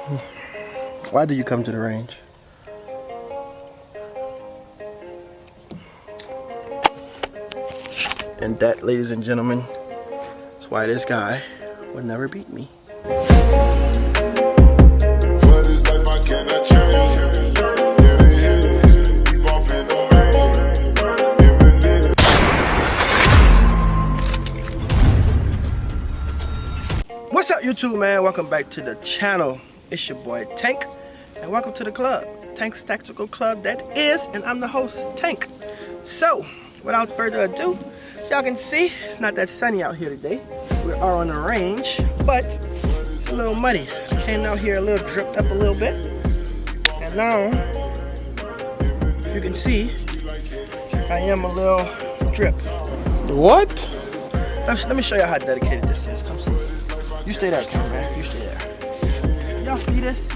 Why do you come to the range? And that, ladies and gentlemen, is why this guy would never beat me. What's up, YouTube, man? Welcome back to the channel. It's your boy Tank, and welcome to the club, Tank's Tactical Club. That is, and I'm the host, Tank. So, without further ado, y'all can see it's not that sunny out here today. We are on the range, but it's a little muddy. I came out here a little dripped up a little bit, and now you can see I am a little dripped. What? Let me show you how dedicated this is. Come see. You stay there, cameraman. You stay there. Y'all see this?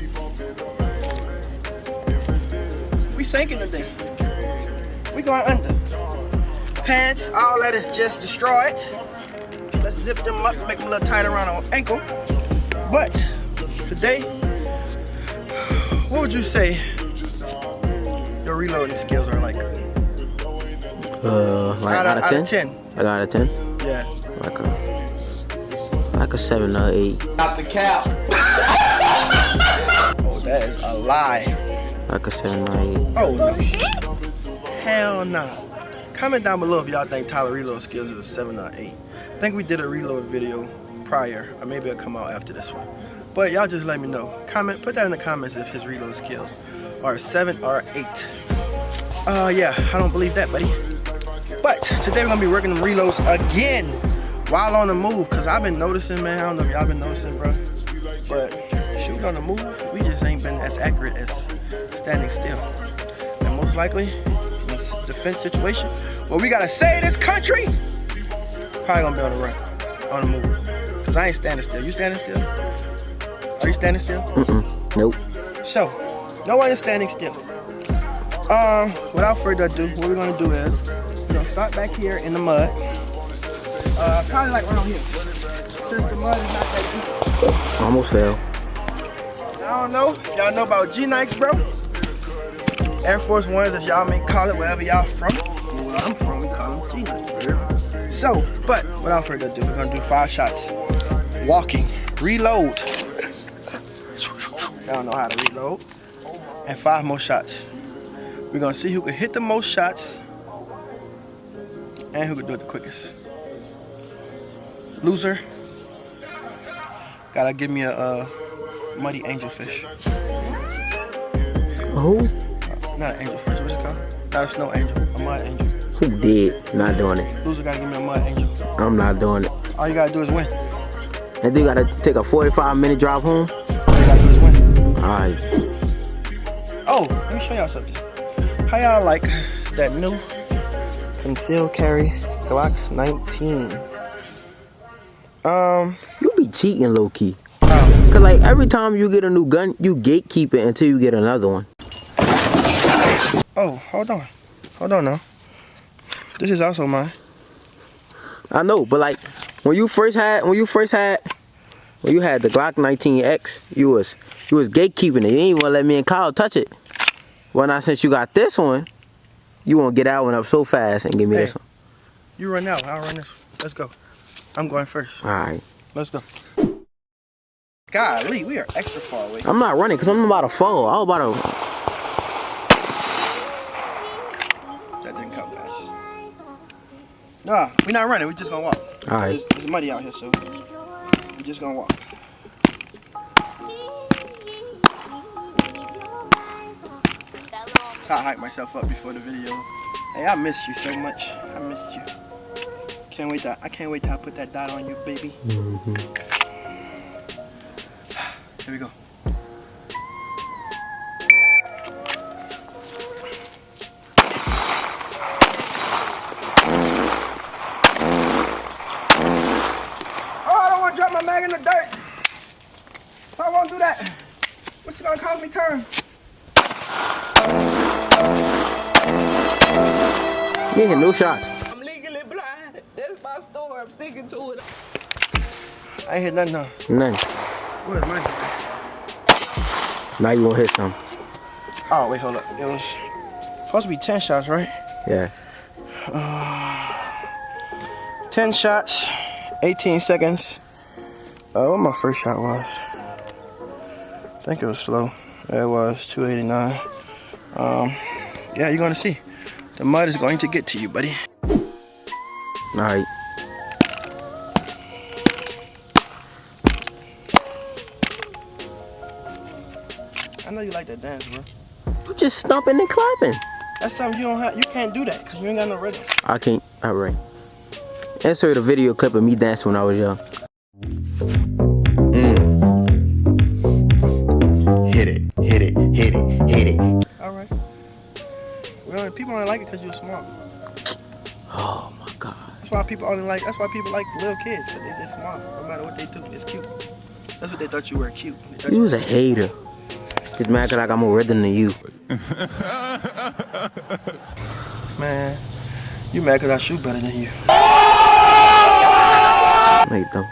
We sinking today. We going under. Pants, all that is just destroyed. Let's zip them up, make them a little tight around our ankle. But today, what would you say your reloading skills are like? Out of 10? Like out of 10? Yeah. Like a 7 or 8. Not the cap. Oh, that is a lie. Like a 7 or 8. Oh, no. Hell no. Comment down below if y'all think Tyler reload skills is a 7 or 8. I think we did a reload video prior, or maybe it'll come out after this one. But y'all just let me know. Put that in the comments if his reload skills are a 7 or 8. Yeah, I don't believe that, buddy. But today we're gonna be working them reloads again while on the move, cause I've been noticing, man. I don't know if y'all been noticing, bro, but shooting on the move, we just ain't been as accurate as standing still. And most likely, in this defense situation, well, we gotta save this country. Probably gonna be on the run, on the move, cause I ain't standing still. You standing still? Are you standing still? Nope. So, no one is standing still. Without further ado, what we're gonna do is we're gonna start back here in the mud. Probably like around here. Since the mud is not that deep. Almost fell. I don't know. Y'all know about G-Nikes, bro? Air Force Ones, if y'all may call it wherever y'all from. Where I'm from, we call them G-Nikes. So, but without further ado, we're gonna do 5 shots. Walking. Reload. I don't know how to reload. And 5 more shots. We're gonna see who can hit the most shots and who can do it the quickest. Loser, gotta give me a muddy angelfish. Who? Not an angelfish, what's it called? Not a snow angel, a mud angel. Who did? Not doing it. Loser gotta give me a mud angel. I'm not doing it. All you gotta do is win. And then you gotta take a 45-minute drive home? All you gotta do is win. Alright. Oh, let me show y'all something. How y'all like that new concealed carry Glock 19? You be cheating low key. Cause like every time you get a new gun, you gatekeep it until you get another one. Oh, hold on now. This is also mine. I know, but like when you had the Glock 19X, you was gatekeeping it. You ain't wanna let me and Kyle touch it. Well, now since you got this one, you won't get that one up so fast and give me this one. You run out, I'll run this one. Let's go. I'm going first. Alright. Let's go. Golly, we are extra far away. I'm not running because I'm about to fall. I was about to... That didn't count, guys. Nah, we're not running. We're just going to walk. Alright. It's muddy out here, so we're just going to walk. That's how I hype myself up before the video. Hey, I missed you so much. I missed you. I can't wait till I put that dot on you, baby. Here we go. Oh, I don't want to drop my mag in the dirt. I won't do that. What's gonna cause me turn? You ain't hit no shots. I'm legally blind. That's my story. I'm sticking to it. I ain't hit nothing, no. None. Where's mine? Now you gonna hit some. Oh, wait, hold up. It was supposed to be 10 shots, right? Yeah. 10 shots, 18 seconds. What my first shot was? I think it was slow. It was 289. Yeah, you're gonna see. The mud is going to get to you, buddy. Alright. I know you like that dance, bro. You just stomping and clapping. That's something you don't have. You can't do that because you ain't got no rhythm. I can't. Alright. Insert a video clip of me dancing when I was young. Hit it, hit it, hit it, hit it. All right. Well, people only like it because you're smart. Oh my God. That's why people only like. That's why people like little kids because they just smart. No matter what they do, it's cute. That's what they thought you were, cute. You was a hater. Just mad cause I got more rhythm than you. Man, you mad because I shoot better than you. No, you don't.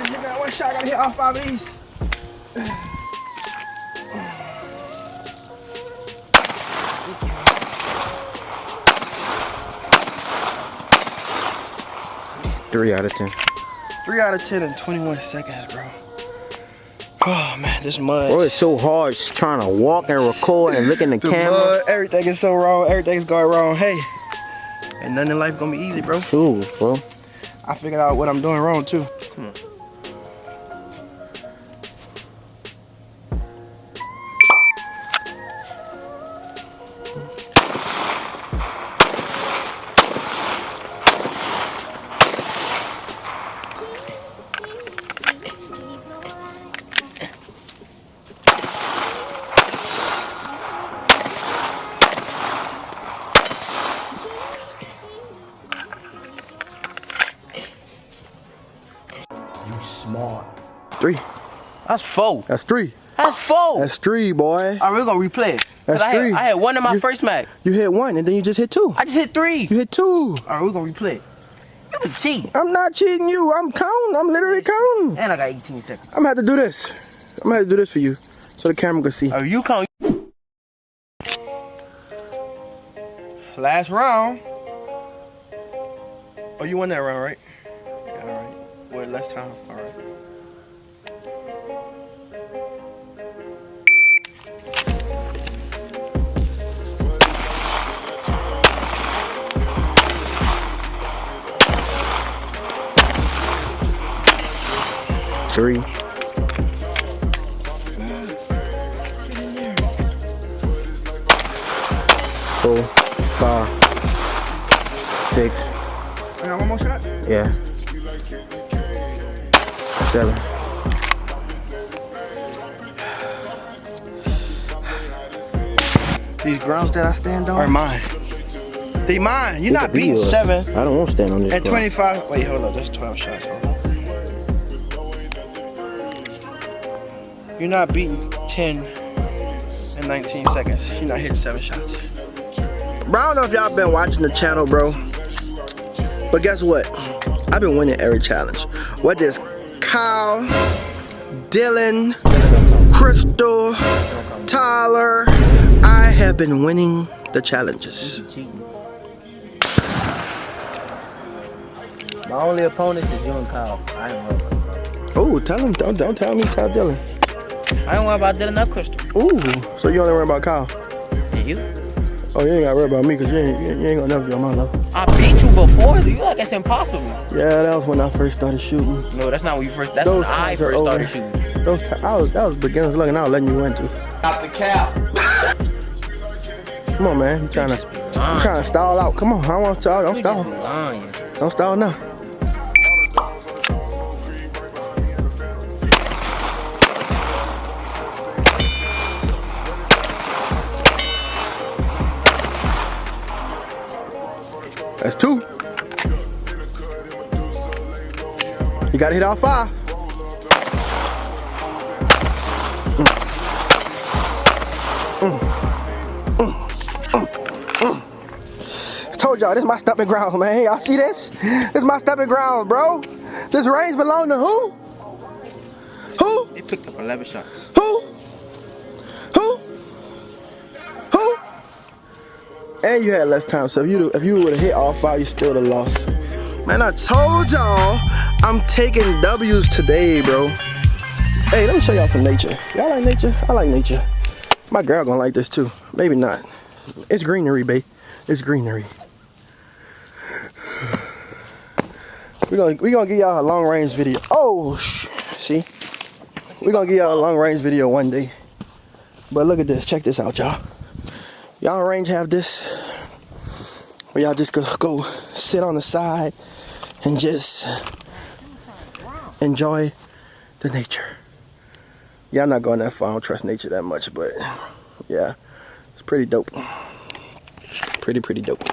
Hit that one shot. I gotta hit all 5 of these. Three out of 10. 3 out of 10 in 21 seconds, bro. Oh man, this mud. Bro, it's so hard just trying to walk and record and look in the camera. Mud, everything is so wrong. Everything's going wrong. Hey, ain't nothing in life gonna be easy, bro. Shoes, bro. I figured out what I'm doing wrong too. Come on. You smart. 3. That's 4. That's 3. That's 4. That's 3, boy. Alright, we're gonna replay it. That's 3. I had 1 in my first match. You hit 1 and then you just hit 2. I just hit 3. You hit 2. Alright, we're gonna replay it. You been cheating. I'm not cheating you. I'm counting. I'm literally counting. And I got 18 seconds. I'm gonna have to do this. I'm gonna have to do this for you so the camera can see. Alright, you count. Last round. Oh, you won that round, right? Yeah, all right. Well, less time. All right. Three. 4, 5, 6. I got one more shot? Yeah. 7. These grounds that I stand on are mine. They mine. You're not beating 7 I don't want to stand on this. and bro. 25. Wait, hold up. That's 12 shots. Hold on. You're not beating 10 in 19 seconds. You're not hitting 7 shots. Bro, I don't know if y'all been watching the channel, bro. But guess what? I've been winning every challenge. Whether it's Kyle, Dylan, Crystal, Tyler, I have been winning the challenges. My only opponent is you and Kyle. I ain't worried about Kyle. Oh, tell him. Don't tell me. Tell Dylan. I ain't worried about Dylan or Crystal. Ooh, so you only worry about Kyle? And you? Oh, you ain't got to worry about me because you ain't gonna never be on my level. I beat you before. You like it's impossible. Yeah, that was when I first started shooting. No, that's not when you first. That's when I first started shooting. That was beginner's luck, and I was letting you win too. Out the cow. Come on, man. You trying to stall out? Come on, I don't want to stall. Don't stall. Don't stall now. That's 2. You gotta hit all 5. I told y'all, this is my stepping ground, man. Y'all see this? This is my stepping ground, bro. This range belong to who? Who? They picked up 11 shots. Who? Who? Who? And you had less time, so if you would have hit all 5, you still would have lost. Man, I told y'all I'm taking W's today, bro. Hey, let me show y'all some nature. Y'all like nature? I like nature. My girl gonna like this too. Maybe not. It's greenery, babe. It's greenery. We gonna give y'all a long range video. Oh, see? We gonna give y'all a long range video one day. But look at this. Check this out, y'all. Y'all range have this, where y'all just go sit on the side and just enjoy the nature. Y'all not going that far. I don't trust nature that much, but yeah, it's pretty dope. Pretty dope.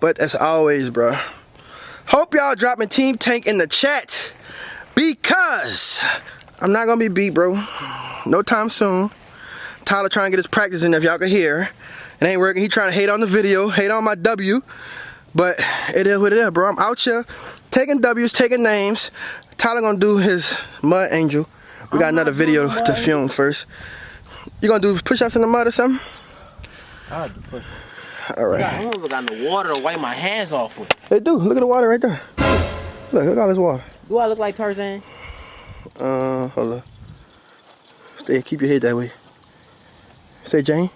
But as always, bro, hope y'all dropping Team Tank in the chat, because I'm not gonna be beat, bro. No time soon. Tyler trying to get his practice in, if y'all can hear. It ain't working. He trying to hate on the video, hate on my W. But it is what it is, bro. I'm out here taking W's, taking names. Tyler gonna do his mud angel. We got another video to film first. You gonna do push-ups in the mud or something? I'll do push-ups. All right. I don't even got no water to wipe my hands off with. They do. Look at the water right there. Look at all this water. Do I look like Tarzan? Hold up. Stay. Keep your head that way. Say, Jane.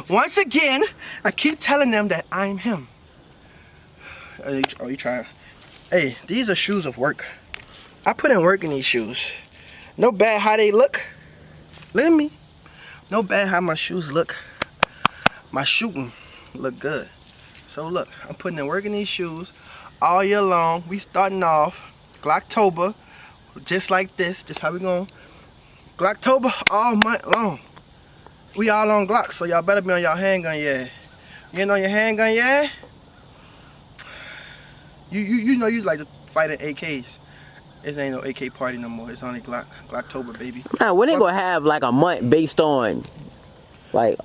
Once again, I keep telling them that I'm him. Oh, you trying? Hey, these are shoes of work. I put in work in these shoes. No bad how they look. Look at me. No bad how my shoes look. My shooting look good. So look, I'm putting in work in these shoes all year long. We starting off Glocktober, just like this. Just how we going. Glocktober all month long. We all on Glock, so y'all better be on y'all handgun, yeah. You ain't on your handgun, yeah? You know you like to fight at AKs. It ain't no AK party no more. It's only Glocktober, baby. Man, when they gonna have like a month based on like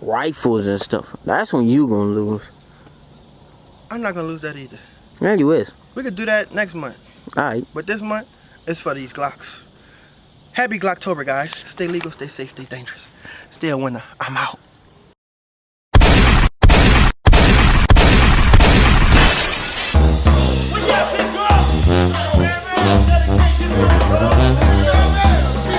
rifles and stuff? That's when you gonna lose. I'm not gonna lose that either. Yeah, you is. We could do that next month. Alright. But this month, it's for these Glocks. Happy Glocktober, guys. Stay legal, stay safe, stay dangerous. Stay a winner. I'm out.